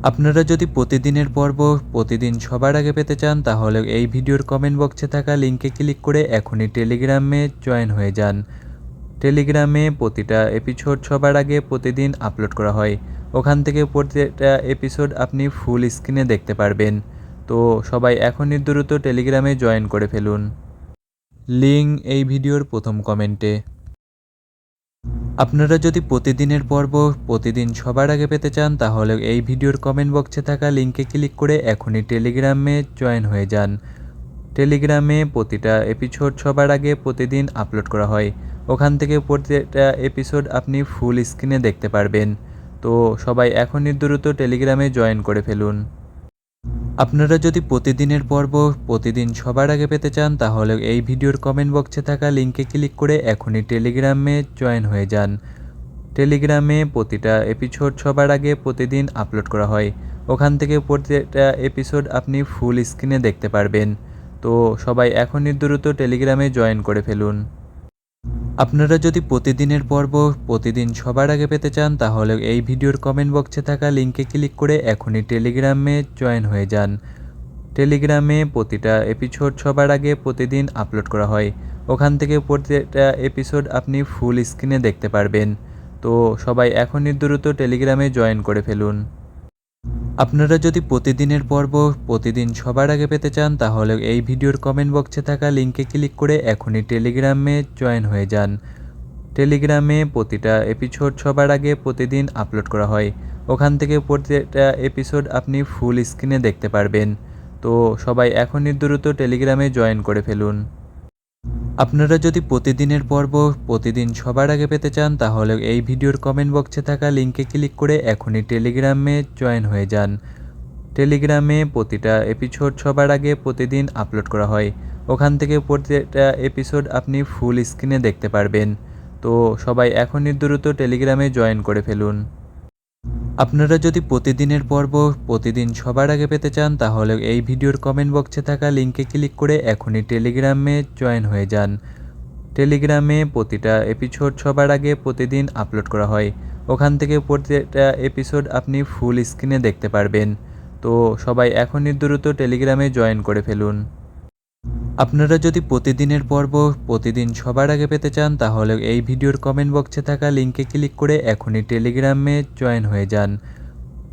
আপনারা যদি প্রতিদিনের পর্ব প্রতিদিন সবার আগে পেতে চান তাহলে এই ভিডিওর কমেন্ট বক্সে থাকা লিঙ্কে ক্লিক করে এখনই টেলিগ্রামে জয়েন হয়ে যান। টেলিগ্রামে প্রতিটা এপিসোড সবার আগে প্রতিদিন আপলোড করা হয়। ওখান থেকে প্রতিটা এপিসোড আপনি ফুল স্ক্রিনে দেখতে পারবেন। তো সবাই এখনই দ্রুত টেলিগ্রামে জয়েন করে ফেলুন। লিঙ্ক এই ভিডিওর প্রথম কমেন্টে। আপনারা যদি প্রতিদিনের পর্ব প্রতিদিন সবার আগে পেতে চান তাহলে এই ভিডিওর কমেন্ট বক্সে থাকা লিঙ্কে ক্লিক করে এখনই টেলিগ্রামে জয়েন হয়ে যান। টেলিগ্রামে প্রতিটা এপিসোড সবার আগে প্রতিদিন আপলোড করা হয়। ওখান থেকে প্রতিটা এপিসোড আপনি ফুল স্ক্রিনে দেখতে পারবেন। তো সবাই এখনই দ্রুত টেলিগ্রামে জয়েন করে ফেলুন। আপনারা যদি প্রতিদিনের পর্ব প্রতিদিন সবার আগে পেতে চান তাহলে এই ভিডিওর কমেন্ট বক্সে থাকা লিঙ্কে ক্লিক করে এখনই টেলিগ্রামে জয়েন হয়ে যান। টেলিগ্রামে প্রতিটা এপিসোড সবার আগে প্রতিদিন আপলোড করা হয়। ওখান থেকে প্রতিটা এপিসোড আপনি ফুল স্ক্রিনে দেখতে পারবেন। তো সবাই এখনই দ্রুত টেলিগ্রামে জয়েন করে ফেলুন। আপনারা যদি প্রতিদিনের পর্ব প্রতিদিন সবার আগে পেতে চান তাহলে এই ভিডিওর কমেন্ট বক্সে থাকা লিঙ্কে ক্লিক করে এখনই টেলিগ্রামে জয়েন হয়ে যান। টেলিগ্রামে প্রতিটা এপিসোড সবার আগে প্রতিদিন আপলোড করা হয়। ওখান থেকে প্রতিটা এপিসোড আপনি ফুল স্ক্রিনে দেখতে পারবেন। তো সবাই এখনই দ্রুত টেলিগ্রামে জয়েন করে ফেলুন। আপনারা যদি প্রতিদিনের পর্ব প্রতিদিন সবার আগে পেতে চান তাহলে এই ভিডিওর কমেন্ট বক্সে থাকা লিঙ্কে ক্লিক করে এখনই টেলিগ্রামে জয়েন হয়ে যান। টেলিগ্রামে প্রতিটা এপিসোড সবার আগে প্রতিদিন আপলোড করা হয়। ওখান থেকে প্রতিটা এপিসোড আপনি ফুল স্ক্রিনে দেখতে পারবেন। তো সবাই এখনই দ্রুত টেলিগ্রামে জয়েন করে ফেলুন। আপনারা যদি প্রতিদিনের পর্ব প্রতিদিন সবার আগে পেতে চান তাহলে এই ভিডিওর কমেন্ট বক্সে থাকা লিঙ্কে ক্লিক করে এখনই টেলিগ্রামে জয়েন হয়ে যান। টেলিগ্রামে প্রতিটা এপিসোড সবার আগে প্রতিদিন আপলোড করা হয়। ওখান থেকে প্রতিটা এপিসোড আপনি ফুল স্ক্রিনে দেখতে পারবেন। তো সবাই এখনই দ্রুত টেলিগ্রামে জয়েন করে ফেলুন। আপনারা যদি প্রতিদিনের পর্ব প্রতিদিন সবার আগে পেতে চান তাহলে এই ভিডিওর কমেন্ট বক্সে থাকা লিঙ্কে ক্লিক করে এখনই টেলিগ্রামে জয়েন হয়ে যান। টেলিগ্রামে প্রতিটা এপিসোড সবার আগে প্রতিদিন আপলোড করা হয়। ওখান থেকে প্রতিটা এপিসোড আপনি ফুল স্ক্রিনে দেখতে পারবেন। তো সবাই এখনই দ্রুত টেলিগ্রামে জয়েন করে ফেলুন। আপনারা যদি প্রতিদিনের পর্ব প্রতিদিন সবার আগে পেতে চান তাহলে এই ভিডিওর কমেন্ট বক্সে থাকা লিঙ্কে ক্লিক করে এখনই টেলিগ্রামে জয়েন হয়ে যান।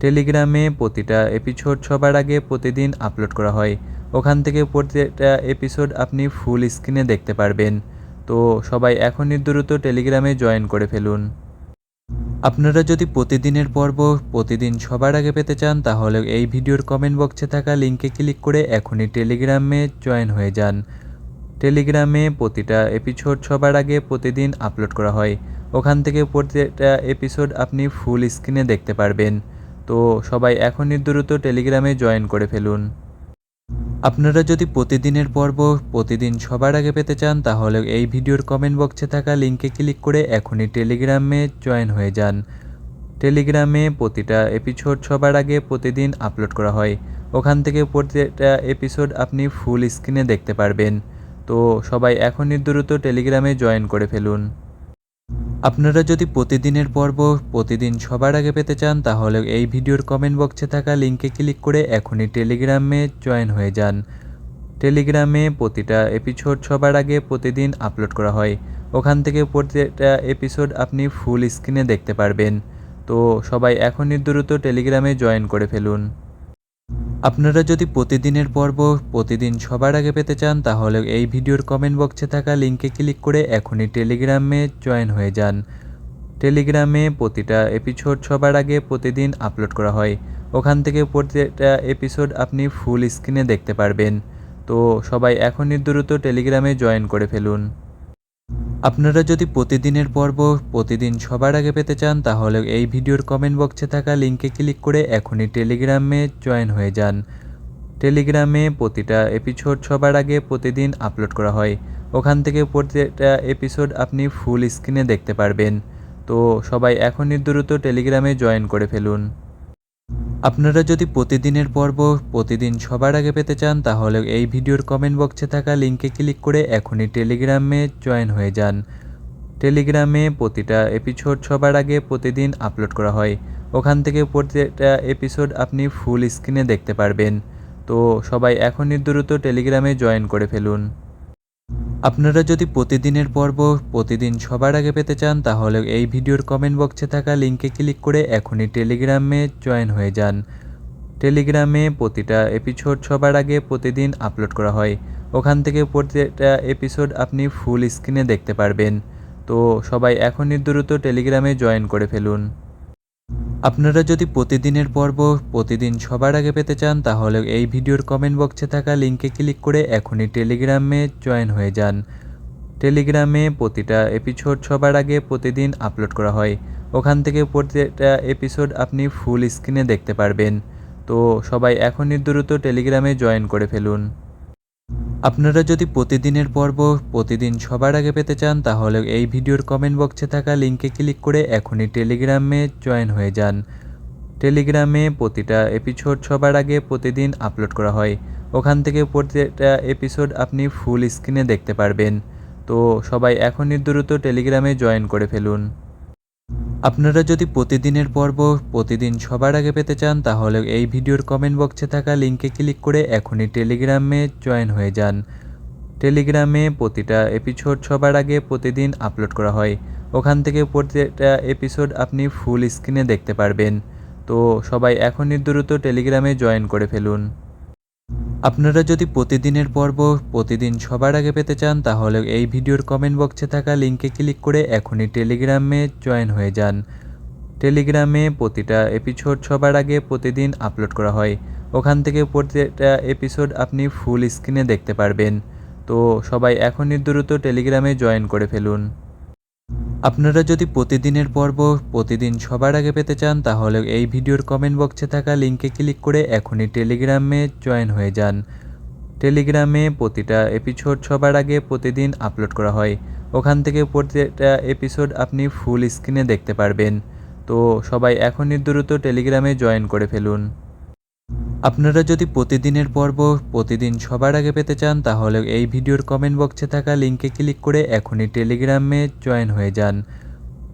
টেলিগ্রামে প্রতিটা এপিসোড সবার আগে প্রতিদিন আপলোড করা হয়। ওখান থেকে প্রতিটা এপিসোড আপনি ফুল স্ক্রিনে দেখতে পারবেন। তো সবাই এখনই দ্রুত টেলিগ্রামে জয়েন করে ফেলুন। আপনারা যদি প্রতিদিনের পর্ব প্রতিদিন সবার আগে পেতে চান তাহলে এই ভিডিওর কমেন্ট বক্সে থাকা লিঙ্কে ক্লিক করে এখনই টেলিগ্রামে জয়েন হয়ে যান। টেলিগ্রামে প্রতিটা এপিসোড সবার আগে প্রতিদিন আপলোড করা হয়। ওখান থেকে প্রতিটা এপিসোড আপনি ফুল স্ক্রিনে দেখতে পারবেন। তো সবাই এখনই দ্রুত টেলিগ্রামে জয়েন করে ফেলুন। আপনারা যদি প্রতিদিনের পর্ব প্রতিদিন সবার আগে পেতে চান তাহলে এই ভিডিওর কমেন্ট বক্সে থাকা লিঙ্কে ক্লিক করে এখনই টেলিগ্রামে জয়েন হয়ে যান। টেলিগ্রামে প্রতিটা এপিসোড সবার আগে প্রতিদিন আপলোড করা হয়। ওখান থেকে প্রতিটা এপিসোড আপনি ফুল স্ক্রিনে দেখতে পারবেন। তো সবাই এখনই দ্রুত টেলিগ্রামে জয়েন করে ফেলুন। আপনারা যদি প্রতিদিনের পর্ব প্রতিদিন সবার আগে পেতে চান তাহলে এই ভিডিওর কমেন্ট বক্সে থাকা লিঙ্কে ক্লিক করে এখনই টেলিগ্রামে জয়েন হয়ে যান। টেলিগ্রামে প্রতিটা এপিসোড সবার আগে প্রতিদিন আপলোড করা হয়। ওখান থেকে প্রতিটা এপিসোড আপনি ফুল স্ক্রিনে দেখতে পারবেন। তো সবাই এখনই দ্রুত টেলিগ্রামে জয়েন করে ফেলুন। আপনারা যদি প্রতিদিনের পর্ব প্রতিদিন সবার আগে পেতে চান তাহলে এই ভিডিওর কমেন্ট বক্সে থাকা লিঙ্কে ক্লিক করে এখনই টেলিগ্রামে জয়েন হয়ে যান। টেলিগ্রামে প্রতিটা এপিসোড সবার আগে প্রতিদিন আপলোড করা হয়। ওখান থেকে প্রতিটা এপিসোড আপনি ফুল স্ক্রিনে দেখতে পারবেন। তো সবাই এখনই দ্রুত টেলিগ্রামে জয়েন করে ফেলুন। আপনারা যদি প্রতিদিনের পর্ব প্রতিদিন সবার আগে পেতে চান তাহলে এই ভিডিওর কমেন্ট বক্সে থাকা লিঙ্কে ক্লিক করে এখনই টেলিগ্রামে জয়েন হয়ে যান। টেলিগ্রামে প্রতিটা এপিসোড সবার আগে প্রতিদিন আপলোড করা হয়। ওখান থেকে প্রতিটা এপিসোড আপনি ফুল স্ক্রিনে দেখতে পারবেন। তো সবাই এখনই দ্রুত টেলিগ্রামে জয়েন করে ফেলুন। আপনারা যদি প্রতিদিনের পর্ব প্রতিদিন সবার আগে পেতে চান তাহলে এই ভিডিওর কমেন্ট বক্সে থাকা লিঙ্কে ক্লিক করে এখনই টেলিগ্রামে জয়েন হয়ে যান। টেলিগ্রামে প্রতিটা এপিসোড সবার আগে প্রতিদিন আপলোড করা হয়। ওখান থেকে প্রত্যেকটা এপিসোড আপনি ফুল স্ক্রিনে দেখতে পারবেন। তো সবাই এখনই দ্রুত টেলিগ্রামে জয়েন করে ফেলুন। আপনারা যদি প্রতিদিনের পর্ব প্রতিদিন সবার আগে পেতে চান তাহলে এই ভিডিওর কমেন্ট বক্সে থাকা লিঙ্কে ক্লিক করে এখনই টেলিগ্রামে জয়েন হয়ে যান। টেলিগ্রামে প্রতিটা এপিসোড সবার আগে প্রতিদিন আপলোড করা হয়। ওখান থেকে প্রত্যেকটা এপিসোড আপনি ফুল স্ক্রিনে দেখতে পারবেন। তো সবাই এখনই দ্রুত টেলিগ্রামে জয়েন করে ফেলুন। আপনারা যদি প্রতিদিনের পর্ব প্রতিদিন সবার আগে পেতে চান তাহলে এই ভিডিওর কমেন্ট বক্সে থাকা লিঙ্কে ক্লিক করে এখনই টেলিগ্রামে জয়েন হয়ে যান। টেলিগ্রামে প্রতিটা এপিসোড সবার আগে প্রতিদিন আপলোড করা হয়। ওখান থেকে প্রত্যেকটা এপিসোড আপনি ফুল স্ক্রিনে দেখতে পারবেন। তো সবাই এখনই দ্রুত টেলিগ্রামে জয়েন করে ফেলুন। আপনারা যদি প্রতিদিনের পর্ব প্রতিদিন সবার আগে পেতে চান তাহলে এই ভিডিওর কমেন্ট বক্সে থাকা লিঙ্কে ক্লিক করে এখনই টেলিগ্রামে জয়েন হয়ে যান। টেলিগ্রামে প্রতিটা এপিসোড সবার আগে প্রতিদিন আপলোড করা হয়। ওখান থেকে প্রত্যেকটা এপিসোড আপনি ফুল স্ক্রিনে দেখতে পারবেন। তো সবাই এখনই দ্রুত টেলিগ্রামে জয়েন করে ফেলুন। আপনারা যদি প্রতিদিনের পর্ব প্রতিদিন সবার আগে পেতে চান তাহলে এই ভিডিওর কমেন্ট বক্সে থাকা লিঙ্কে ক্লিক করে এখনই টেলিগ্রামে জয়েন হয়ে যান। টেলিগ্রামে প্রতিটা এপিসোড সবার আগে প্রতিদিন আপলোড করা হয়। ওখান থেকে প্রত্যেকটা এপিসোড আপনি ফুল স্ক্রিনে দেখতে পারবেন। তো সবাই এখনই দ্রুত টেলিগ্রামে জয়েন করে ফেলুন। আপনারা যদি প্রতিদিনের পর্ব প্রতিদিন সবার আগে পেতে চান তাহলে এই ভিডিওর কমেন্ট বক্সে থাকা লিঙ্কে ক্লিক করে এখনই টেলিগ্রামে জয়েন হয়ে যান। টেলিগ্রামে প্রতিটা এপিসোড সবার আগে প্রতিদিন আপলোড করা হয়। ওখান থেকে প্রত্যেকটা এপিসোড আপনি ফুল স্ক্রিনে দেখতে পারবেন। তো সবাই এখনই দ্রুত টেলিগ্রামে জয়েন করে ফেলুন। আপনারা যদি প্রতিদিনের পর্ব প্রতিদিন সবার আগে পেতে চান তাহলে এই ভিডিওর কমেন্ট বক্সে থাকা লিঙ্কে ক্লিক করে এখনই টেলিগ্রামে জয়েন হয়ে যান। টেলিগ্রামে প্রতিটা এপিসোড সবার আগে প্রতিদিন আপলোড করা হয়। ওখান থেকে প্রত্যেকটা এপিসোড আপনি ফুল স্ক্রিনে দেখতে পারবেন। তো সবাই এখনই দ্রুত টেলিগ্রামে জয়েন করে ফেলুন। আপনারা যদি প্রতিদিনের পর্ব প্রতিদিন সবার আগে পেতে চান তাহলে এই ভিডিওর কমেন্ট বক্সে থাকা লিঙ্কে ক্লিক করে এখনই টেলিগ্রামে জয়েন হয়ে যান।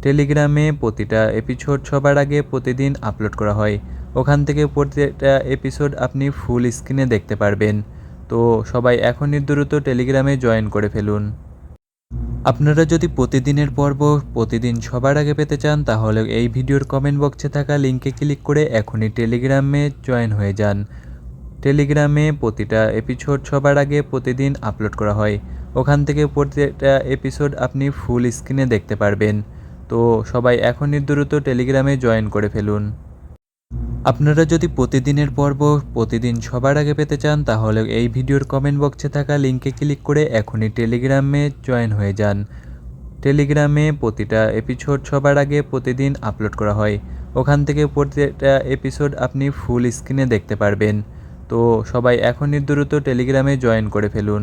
টেলিগ্রামে প্রতিটা এপিসোড সবার আগে প্রতিদিন আপলোড করা হয়। ওখান থেকে প্রত্যেকটা এপিসোড আপনি ফুল স্ক্রিনে দেখতে পারবেন। তো সবাই এখনই দ্রুত টেলিগ্রামে জয়েন করে ফেলুন। আপনারা যদি প্রতিদিনের পর্ব প্রতিদিন সবার আগে পেতে চান তাহলে এই ভিডিওর কমেন্ট বক্সে থাকা লিঙ্কে ক্লিক করে এখনই টেলিগ্রামে জয়েন হয়ে যান। টেলিগ্রামে প্রতিটা এপিসোড সবার আগে প্রতিদিন আপলোড করা হয়। ওখান থেকে প্রত্যেকটা এপিসোড আপনি ফুল স্ক্রিনে দেখতে পারবেন। তো সবাই এখনই দ্রুত টেলিগ্রামে জয়েন করে ফেলুন। আপনারা যদি প্রতিদিনের পর্ব প্রতিদিন সবার আগে পেতে চান তাহলে এই ভিডিওর কমেন্ট বক্সে থাকা লিঙ্কে ক্লিক করে এখনই টেলিগ্রামে জয়েন হয়ে যান। টেলিগ্রামে প্রতিটা এপিসোড সবার আগে প্রতিদিন আপলোড করা হয়। ওখান থেকে প্রত্যেকটা এপিসোড আপনি ফুল স্ক্রিনে দেখতে পারবেন। তো সবাই এখনই দ্রুত টেলিগ্রামে জয়েন করে ফেলুন।